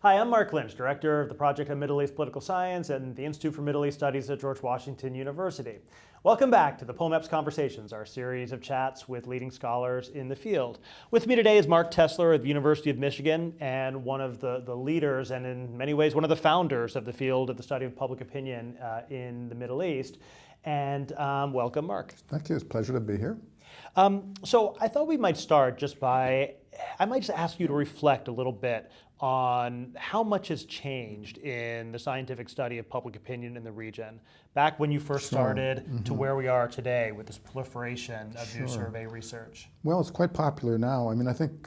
Hi, I'm Mark Lynch, Director of the Project on Middle East Political Science and the Institute for Middle East Studies at George Washington University. Welcome back to the POMEPS Conversations, our series of chats with leading scholars in the field. With me today is Mark Tessler at the University of Michigan and one of the leaders and in many ways one of the founders of the field of the study of public opinion in the Middle East. And welcome, Mark. Thank you. It's a pleasure to be here. So I thought we might start just by, I might just ask you to reflect a little bit on how much has changed in the scientific study of public opinion in the region, back when you first started to where we are today with this proliferation of new survey research. Well, it's quite popular now. I mean, I think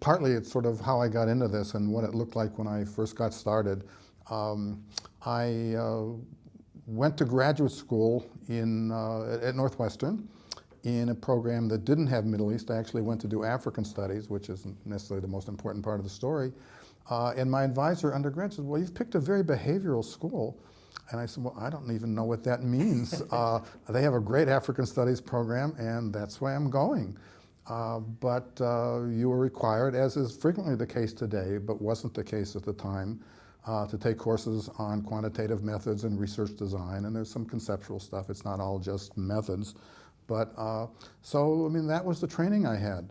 partly it's sort of how I got into this and what it looked like when I first got started. I went to graduate school at Northwestern in a program that didn't have Middle East. I actually went to do African studies, which isn't necessarily the most important part of the story. And my advisor undergrad said, well, you've picked a very behavioral school. And I said, well, I don't even know what that means. They have a great African studies program, and that's why I'm going. But you were required, as is frequently the case today, but wasn't the case at the time, to take courses on quantitative methods and research design. And there's some conceptual stuff. It's not all just methods. But so, I mean, that was the training I had.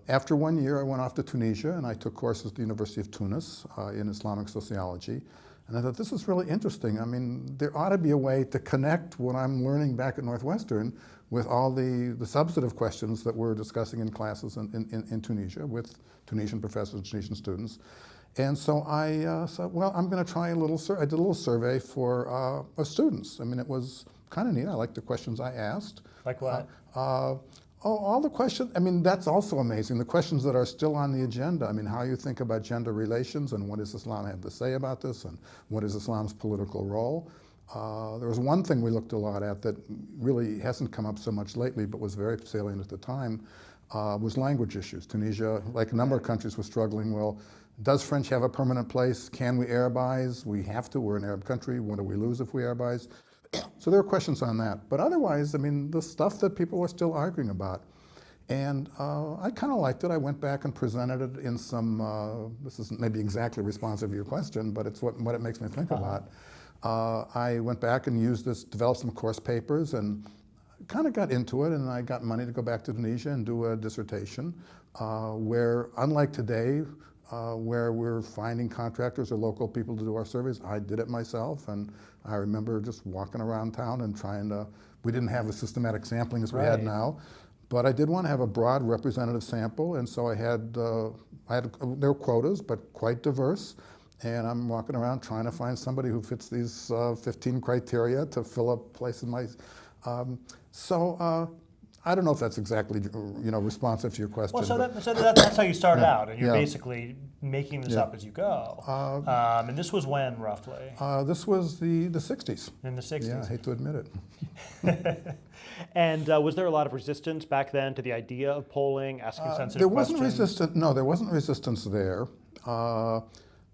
After 1 year, I went off to Tunisia, and I took courses at the University of Tunis in Islamic sociology. And I thought, this is really interesting. I mean, there ought to be a way to connect what I'm learning back at Northwestern with all the substantive questions that we're discussing in classes in Tunisia with Tunisian professors and Tunisian students. And so I said, well, I'm going to try I did a little survey for students. I mean, it was kind of neat. I liked the questions I asked. Like what? All the questions, I mean, that's also amazing. The questions that are still on the agenda. I mean, how you think about gender relations and what does Islam have to say about this and what is Islam's political role. There was one thing we looked a lot at that really hasn't come up so much lately but was very salient at the time, was language issues. Tunisia, like a number of countries, was struggling. Well, does French have a permanent place? Can we Arabize? We have to. We're an Arab country. What do we lose if we Arabize? So there are questions on that. But otherwise, I mean, the stuff that people are still arguing about. And I kind of liked it. I went back and presented it in some, this isn't maybe exactly responsive to your question, but it's what it makes me think about. I went back and used this, developed some course papers and kind of got into it, and I got money to go back to Tunisia and do a dissertation where, unlike today, where we're finding contractors or local people to do our surveys, I did it myself. And I remember just walking around town and trying to, we didn't have the systematic sampling as we had now, but I did want to have a broad representative sample. And so I had there were quotas, but quite diverse. And I'm walking around trying to find somebody who fits these 15 criteria to fill a place in my, I don't know if that's exactly, responsive to your question. Well, so that's how you started out, and you're basically making this up as you go. And this was when, roughly? This was the 60s. In the 60s. Yeah, I hate to admit it. And was there a lot of resistance back then to the idea of polling, asking sensitive questions? There wasn't resistance there.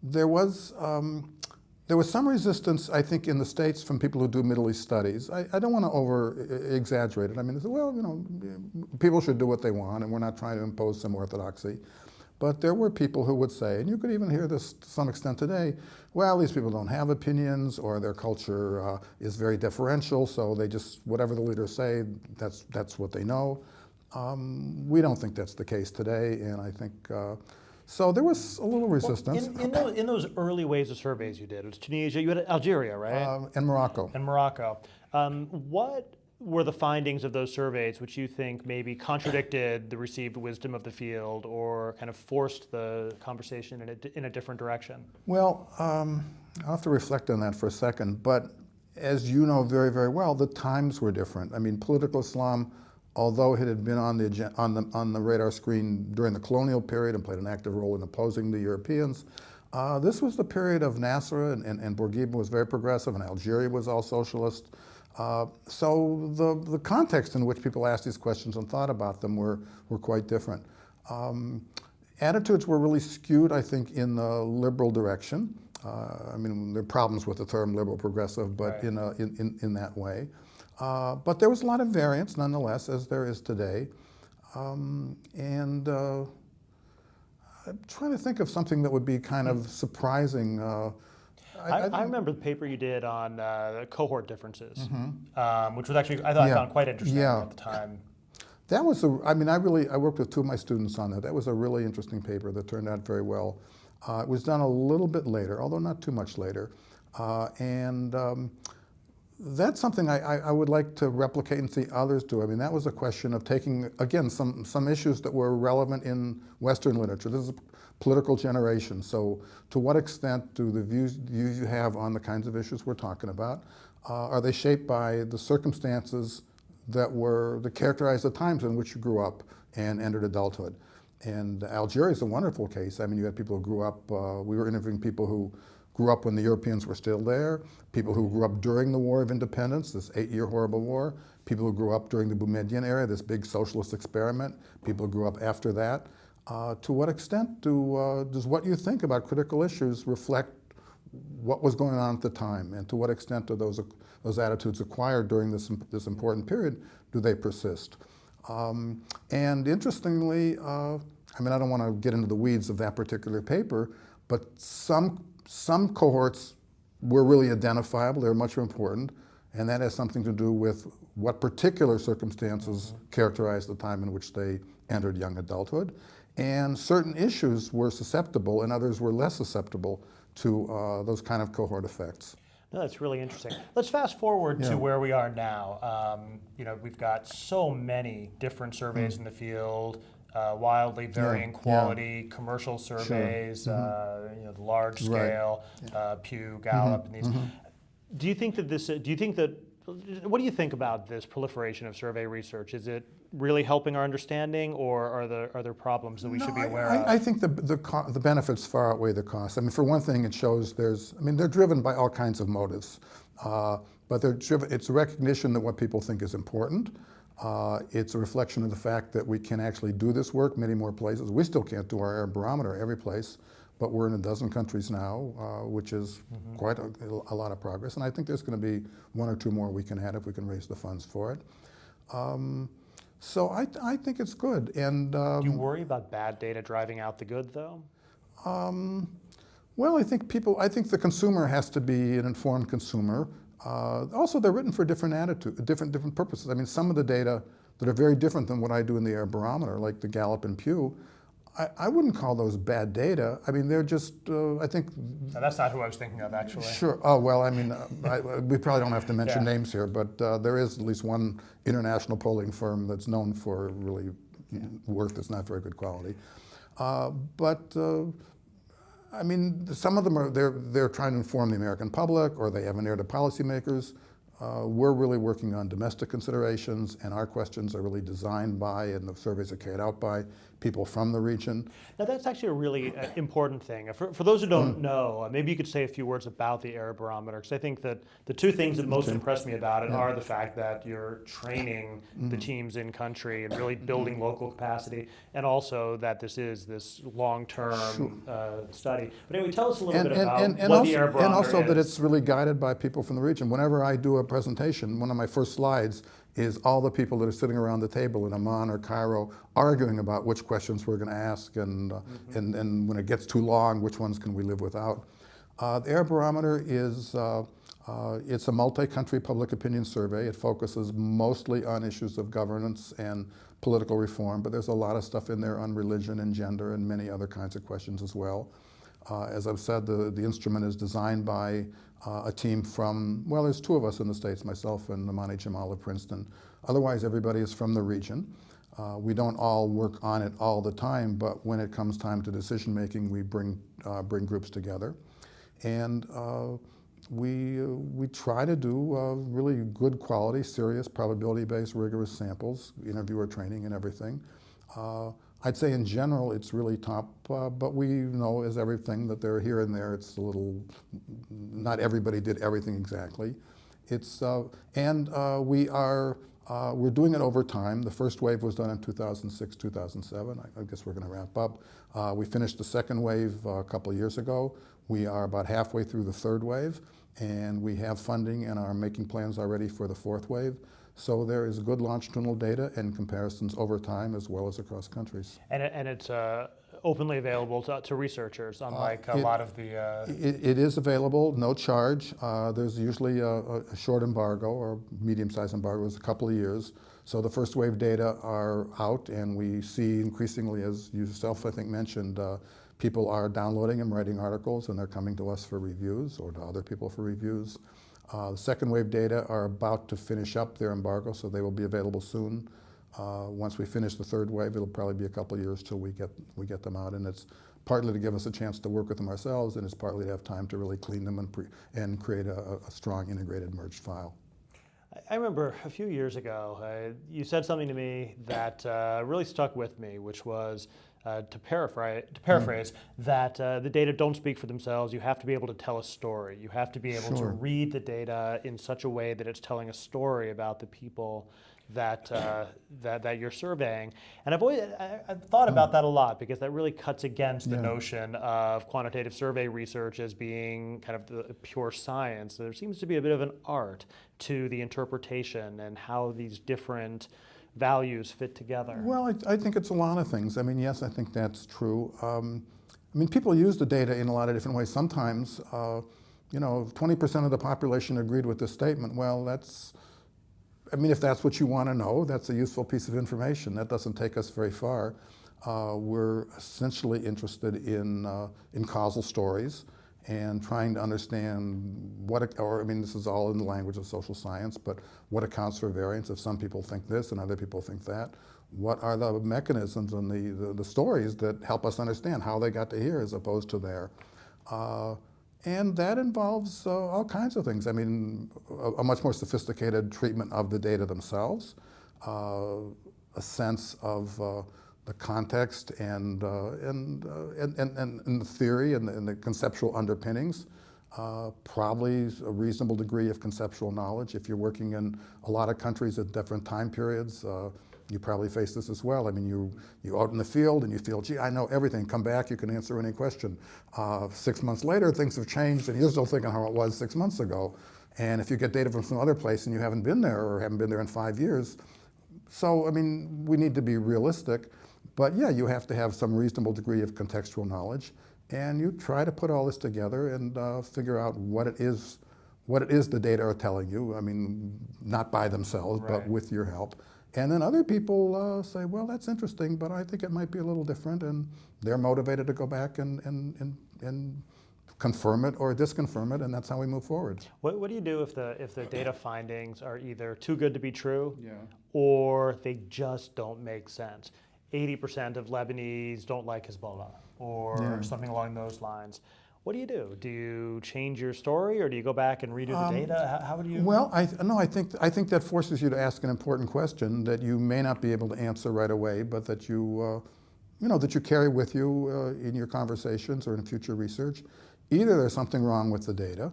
There was some resistance, I think, in the States from people who do Middle East studies. I don't want to over-exaggerate it. I mean, they say, well, people should do what they want, and we're not trying to impose some orthodoxy. But there were people who would say, and you could even hear this to some extent today, well, these people don't have opinions, or their culture is very deferential, so they just, whatever the leaders say, that's what they know. We don't think that's the case today, and I think so there was a little resistance. Well, in those early waves of surveys you did, it was Tunisia, you had Algeria, right? And Morocco. And Morocco. What were the findings of those surveys which you think maybe contradicted the received wisdom of the field or kind of forced the conversation in a different direction? Well, I'll have to reflect on that for a second, but as you know very, very well, the times were different. I mean, political Islam, although it had been on the radar screen during the colonial period and played an active role in opposing the Europeans, this was the period of Nasser, and Bourguiba was very progressive, and Algeria was all socialist. So the context in which people asked these questions and thought about them were quite different. Attitudes were really skewed, I think, in the liberal direction. I mean, there are problems with the term liberal progressive, but in that way. But there was a lot of variance, nonetheless, as there is today. I'm trying to think of something that would be kind of surprising. I remember the paper you did on cohort differences, which was actually, I Yeah. found quite interesting Yeah. at the time. That was I mean, I worked with two of my students on that. That was a really interesting paper that turned out very well. It was done a little bit later, although not too much later. And that's something I would like to replicate and see others do. I mean, that was a question of taking, again, some issues that were relevant in Western literature. This is political generation. So to what extent do the views you have on the kinds of issues we're talking about, are they shaped by the circumstances that characterized the times in which you grew up and entered adulthood? And Algeria is a wonderful case. I mean, you had people who grew up, we were interviewing people who grew up when the Europeans were still there, people who grew up during the War of Independence, this 8-year horrible war, people who grew up during the Boumediene era, this big socialist experiment, people who grew up after that. To what extent does what you think about critical issues reflect what was going on at the time, and to what extent do those attitudes acquired during this important period, do they persist? And interestingly, I mean, I don't want to get into the weeds of that particular paper, but some cohorts were really identifiable, they were much more important, and that has something to do with what particular circumstances characterized the time in which they entered young adulthood. And certain issues were susceptible and others were less susceptible to those kind of cohort effects. No, that's really interesting. Let's fast forward to where we are now. You know, we've got so many different surveys in the field, wildly varying quality, commercial surveys, you know, the large scale, Pew, Gallup, and these. Do you think that what do you think about this proliferation of survey research? Is it really helping our understanding, or are there problems that we should be aware of? I think the benefits far outweigh the costs. I mean, for one thing, it shows they're driven by all kinds of motives, but it's a recognition that what people think is important. It's a reflection of the fact that we can actually do this work many more places. We still can't do our Arab Barometer every place, but we're in a dozen countries now, which is quite a lot of progress. And I think there's going to be one or two more we can add if we can raise the funds for it. So I think it's good. And do you worry about bad data driving out the good, though? Well, I think the consumer has to be an informed consumer. Also, they're written for different purposes. I mean, some of the data that are very different than what I do in the Arab Barometer, like the Gallup and Pew, I wouldn't call those bad data. I mean, they're just, I think... No, that's not who I was thinking of, actually. Sure. Oh, well, I mean, we probably don't have to mention names here, but there is at least one international polling firm that's known for really work that's not very good quality. I mean, some of them they're trying to inform the American public, or they have an ear to policymakers. We're really working on domestic considerations, and our questions are really designed by, and the surveys are carried out by, people from the region. Now that's actually a really important thing. For those who don't know, maybe you could say a few words about the Arab Barometer, because I think that the two things that most impress me about it are the fact that you're training the teams in country and really building local capacity, and also that this is this long-term study. But anyway, tell us a little bit about what the Arab Barometer and also is. that it's really guided by people from the region. Whenever I do a presentation, one of my first slides is all the people that are sitting around the table in Amman or Cairo arguing about which questions we're going to ask, and when it gets too long, which ones can we live without. The Arab Barometer is it's a multi-country public opinion survey. It focuses mostly on issues of governance and political reform, but there's a lot of stuff in there on religion and gender and many other kinds of questions as well. As I've said, the instrument is designed by a team from, well, there's two of us in the States, myself and Namani Jamal of Princeton. Otherwise, everybody is from the region. We don't all work on it all the time, but when it comes time to decision making, we bring groups together. And we try to do really good quality, serious, probability-based, rigorous samples, interviewer training and everything. I'd say in general it's really top, but we know, as everything, that there here and there it's a little, not everybody did everything exactly. It's, we're doing it over time. The first wave was done in 2006, 2007. I guess we're going to wrap up. We finished the second wave a couple of years ago. We are about halfway through the third wave, and we have funding and are making plans already for the fourth wave. So there is good longitudinal data and comparisons over time as well as across countries. And it's openly available to researchers, unlike a lot of the... It is available, no charge. There's usually a short embargo or medium-sized embargo, it's a couple of years. So the first wave data are out, and we see increasingly, as you yourself I think mentioned, people are downloading them, writing articles, and they're coming to us for reviews or to other people for reviews. The second wave data are about to finish up their embargo, so they will be available soon. Once we finish the third wave, it'll probably be a couple of years till we get them out, and it's partly to give us a chance to work with them ourselves, and it's partly to have time to really clean them and create a strong integrated merged file. I remember a few years ago, you said something to me that really stuck with me, which was, to paraphrase, that the data don't speak for themselves. You have to be able to tell a story. You have to be able to read the data in such a way that it's telling a story about the people that that you're surveying. And I've thought about that a lot, because that really cuts against the notion of quantitative survey research as being kind of the pure science. There seems to be a bit of an art to the interpretation and how these different values fit together. Well, I think it's a lot of things. I mean, yes, I think that's true. I mean, people use the data in a lot of different ways. Sometimes, you know, 20% of the population agreed with this statement. Well, that's, I mean, if that's what you want to know, that's a useful piece of information. That doesn't take us very far. We're essentially interested in causal stories and trying to understand I mean, this is all in the language of social science, but what accounts for variance if some people think this and other people think that? What are the mechanisms and the stories that help us understand how they got to here as opposed to there? And that involves all kinds of things. I mean, a much more sophisticated treatment of the data themselves, a sense of the context and the theory and the conceptual underpinnings, probably a reasonable degree of conceptual knowledge. If you're working in a lot of countries at different time periods, you probably face this as well. I mean, you out in the field and you feel, gee, I know everything. Come back, you can answer any question. 6 months later, things have changed, and you're still thinking how it was 6 months ago. And if you get data from some other place and you haven't been there or haven't been there in 5 years, so I mean, we need to be realistic. But yeah, you have to have some reasonable degree of contextual knowledge, and you try to put all this together and figure out what it is the data are telling you. I mean, not by themselves, but with your help. And then other people say, well, that's interesting, but I think it might be a little different, and they're motivated to go back and confirm it or disconfirm it, and that's how we move forward. What do you do if the data findings are either too good to be true, or they just don't make sense? 80% of Lebanese don't like Hezbollah, or something along those lines. What do you do? Do you change your story, or do you go back and redo the data? How do you? Well, I think that forces you to ask an important question that you may not be able to answer right away, but that you that you carry with you in your conversations or in future research. Either there's something wrong with the data,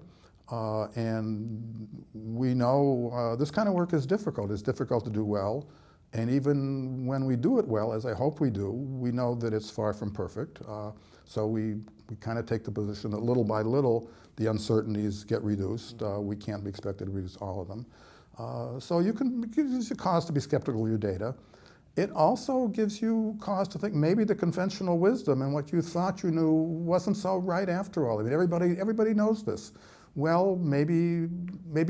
and we know this kind of work is difficult. It's difficult to do well. And even when we do it well, as I hope we do, we know that it's far from perfect. So we kind of take the position that little by little, the uncertainties get reduced. We can't be expected to reduce all of them. So it gives you cause to be skeptical of your data. It also gives you cause to think maybe the conventional wisdom and what you thought you knew wasn't so right after all. I mean, everybody knows this. Well, maybe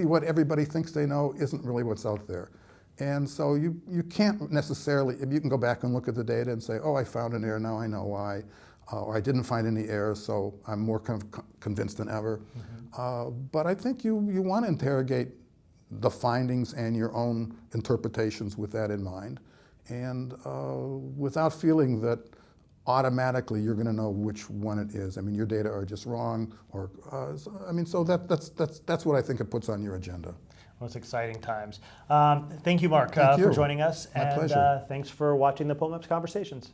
what everybody thinks they know isn't really what's out there. And so you can't necessarily, you can go back and look at the data and say, oh, I found an error, now I know why. Or I didn't find any errors, so I'm more convinced than ever. But I think you want to interrogate the findings and your own interpretations with that in mind. And without feeling that automatically you're going to know which one it is. I mean, your data are just wrong, or so that's what I think it puts on your agenda. Well, it's exciting times. Thank you, Mark, for joining us. My pleasure. Thanks for watching the POMEPS Conversations.